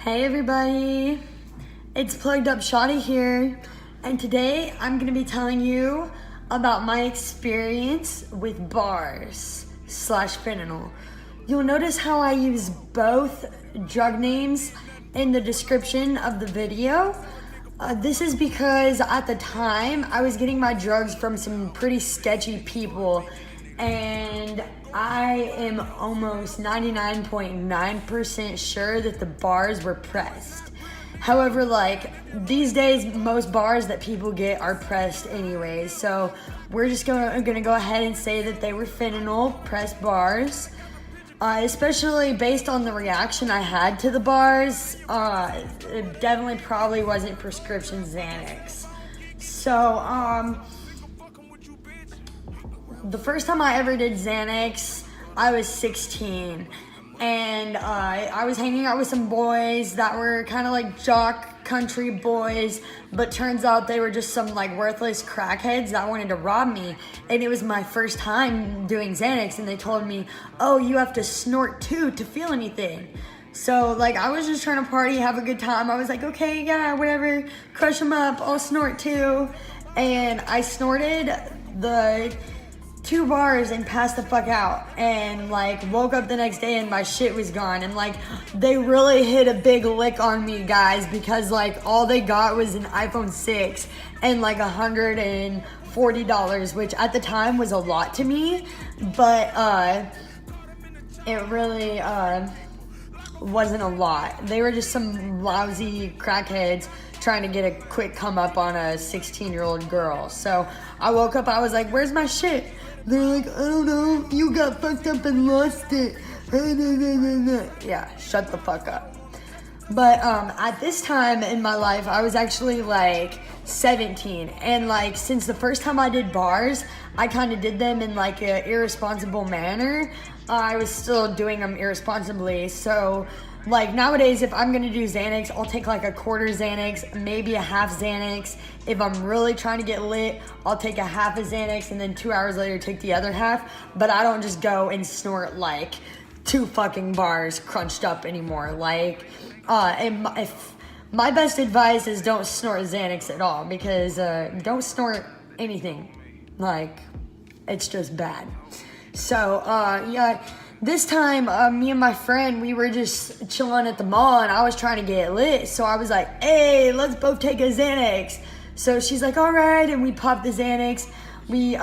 Hey everybody, it's pluggdupshawty here, and today I'm going to be telling you about my experience with bars / fentanyl. You'll notice how I use both drug names in the description of the video. This is because at the time I was getting my drugs from some pretty sketchy people, and I am almost 99.9% sure that the bars were pressed. However, these days, most bars that people get are pressed anyways. So we're just gonna go ahead and say that they were fentanyl pressed bars. Especially based on the reaction I had to the bars, it definitely probably wasn't prescription Xanax. So, the first time I ever did Xanax, I was 16, and I was hanging out with some boys that were kind of like jock country boys, but turns out they were just some worthless crackheads that wanted to rob me. And it was my first time doing Xanax, and they told me, oh, you have to snort too to feel anything. So I was just trying to party, have a good time. I was like, okay, yeah, whatever, crush them up, I'll snort too. And I snorted the 2 bars and passed the fuck out, and woke up the next day and my shit was gone. And they really hit a big lick on me, guys, because all they got was an iPhone 6 and $140, which at the time was a lot to me, but it really wasn't a lot. They were just some lousy crackheads trying to get a quick come up on a 16-year-old girl. So I woke up, I was like, where's my shit? They're like, I don't know, you got fucked up and lost it. Yeah, shut the fuck up. But at this time in my life, I was actually 17. And since the first time I did bars, I kind of did them in an irresponsible manner. I was still doing them irresponsibly. So nowadays, if I'm gonna do Xanax, I'll take a quarter Xanax, maybe a half Xanax. If I'm really trying to get lit, I'll take a half of Xanax and then 2 hours later take the other half. But I don't just go and snort 2 fucking bars crunched up anymore. If my best advice is don't snort Xanax at all, because don't snort anything. It's just bad. So yeah. This time, me and my friend, we were just chilling at the mall, and I was trying to get lit. So I was like, hey, let's both take a Xanax. So she's like, all right, and we popped the Xanax. We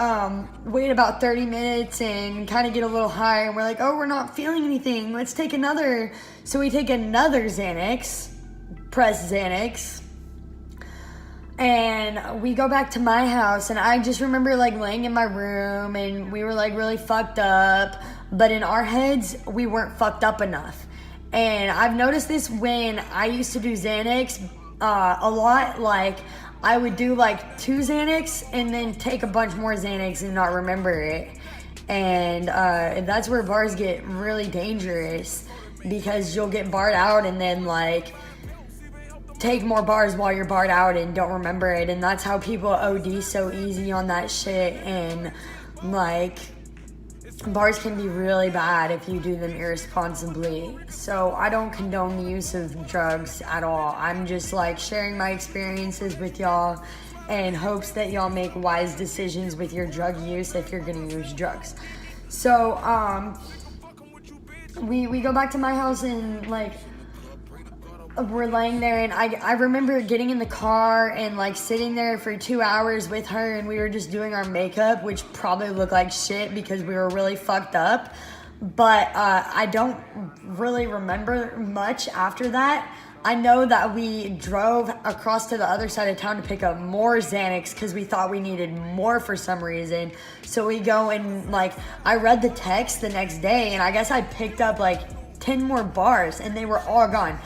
wait about 30 minutes and kind of get a little high, and we're like, oh, we're not feeling anything. Let's take another. So we take another Xanax, press Xanax, and we go back to my house, and I just remember laying in my room, and we were really fucked up. But in our heads, we weren't fucked up enough. And I've noticed this when I used to do Xanax a lot. I would do 2 Xanax and then take a bunch more Xanax and not remember it. And that's where bars get really dangerous, because you'll get barred out and then take more bars while you're barred out and don't remember it. And that's how people OD so easy on that shit. And bars can be really bad if you do them irresponsibly. So I don't condone the use of drugs at all. I'm just sharing my experiences with y'all in hopes that y'all make wise decisions with your drug use if you're gonna use drugs. So we go back to my house, and we're laying there, and I remember getting in the car and sitting there for 2 hours with her, and we were just doing our makeup, which probably looked like shit because we were really fucked up. But I don't really remember much after that. I know that we drove across to the other side of town to pick up more Xanax because we thought we needed more for some reason. So we go and I read the text the next day, and I guess I picked up 10 more bars, and they were all gone.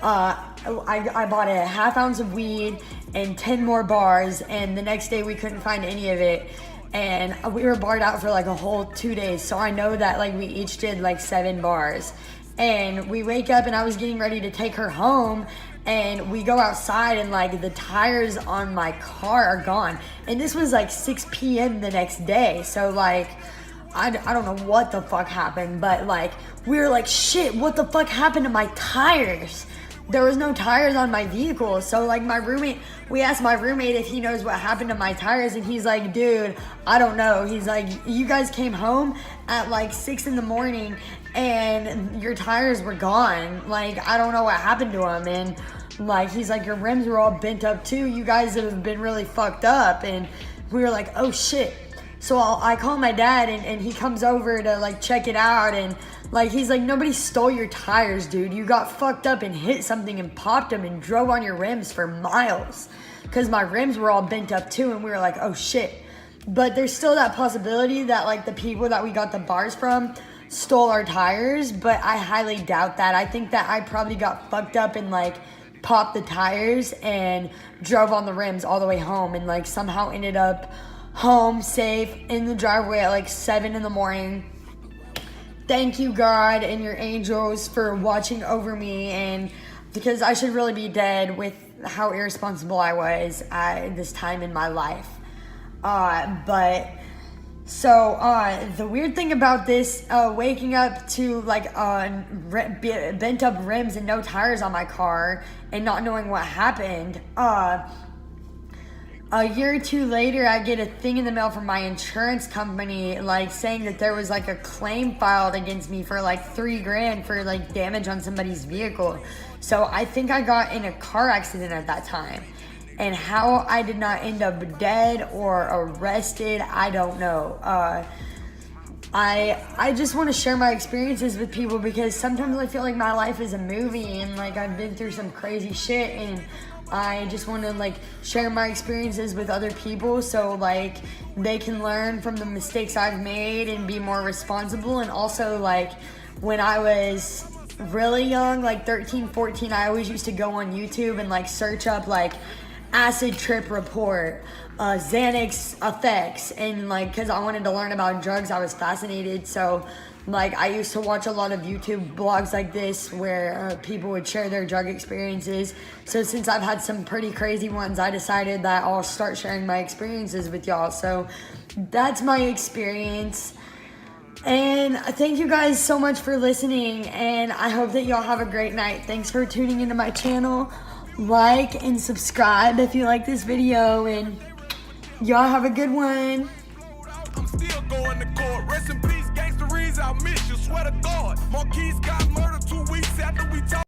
I bought a half ounce of weed and 10 more bars, and the next day we couldn't find any of it, and we were barred out for a whole 2 days. So I know that we each did 7 bars, and we wake up, and I was getting ready to take her home, and we go outside, and the tires on my car are gone, and this was 6 p.m. the next day. So I don't know what the fuck happened, but we were shit, what the fuck happened to my tires? there was no tires on my vehicle. So like we asked my roommate if he knows what happened to my tires, and he's like, dude, I don't know. He's like, you guys came home at like 6 in the morning and your tires were gone. Like, I don't know what happened to them. And like, he's like, your rims were all bent up too. You guys have been really fucked up. And we were like, oh shit. So I call my dad, and he comes over to like check it out, and like he's like, nobody stole your tires, dude. You got fucked up and hit something and popped them and drove on your rims for miles, because my rims were all bent up too. And we were like, oh shit. But there's still that possibility that like the people that we got the bars from stole our tires, but I highly doubt that. I think that I probably got fucked up and like popped the tires and drove on the rims all the way home, and like somehow ended up home safe in the driveway at like 7 in the morning. Thank you, God and your angels, for watching over me, and because I should really be dead with how irresponsible I was at this time in my life. But so the weird thing about this, waking up to like bent up rims and no tires on my car and not knowing what happened, a year or two later, I get a thing in the mail from my insurance company, like saying that there was like a claim filed against me for like $3,000 for like damage on somebody's vehicle. So I think I got in a car accident at that time, and how I did not end up dead or arrested, I don't know. I just want to share my experiences with people, because sometimes I feel like my life is a movie, and like I've been through some crazy shit, and I just want to like share my experiences with other people, so like they can learn from the mistakes I've made and be more responsible. And also, like, when I was really young, like 13, 14, I always used to go on YouTube and like search up like acid trip report, Xanax effects, and like, because I wanted to learn about drugs, I was fascinated. So like, I used to watch a lot of YouTube blogs like this where people would share their drug experiences. So since I've had some pretty crazy ones, I decided that I'll start sharing my experiences with y'all. So that's my experience. And thank you guys so much for listening, and I hope that y'all have a great night. Thanks for tuning into my channel. Like and subscribe if you like this video, and y'all have a good one. I'm still going to court. Rest in peace, gangsteries, I'll miss you. Swear to God. Marquise got murdered 2 weeks after we talked.